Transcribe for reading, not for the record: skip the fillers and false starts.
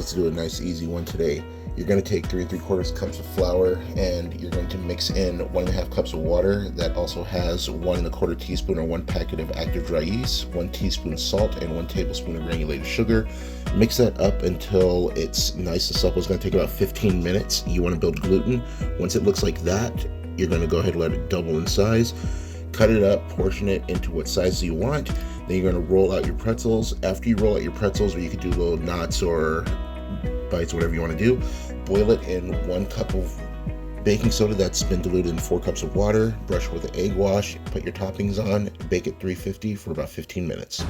let's do a nice easy one today. You're going to take 3 3/4 cups of flour, and you're going to mix in 1.5 cups of water that also has 1 1/4 teaspoon or 1 packet of active dry yeast, 1 teaspoon salt, and 1 tablespoon of granulated sugar. Mix that up until it's nice and supple. It's going to take about 15 minutes. You want to build gluten. Once it looks like that, you're going to go ahead and let it double in size. Cut it up, portion it into what size you want. Then you're going to roll out your pretzels. After you roll out your pretzels, or you could do little knots or bites, whatever you want to do, boil it in 1 cup of baking soda that's been diluted in 4 cups of water. Brush with an egg wash, put your toppings on, bake at 350 for about 15 minutes.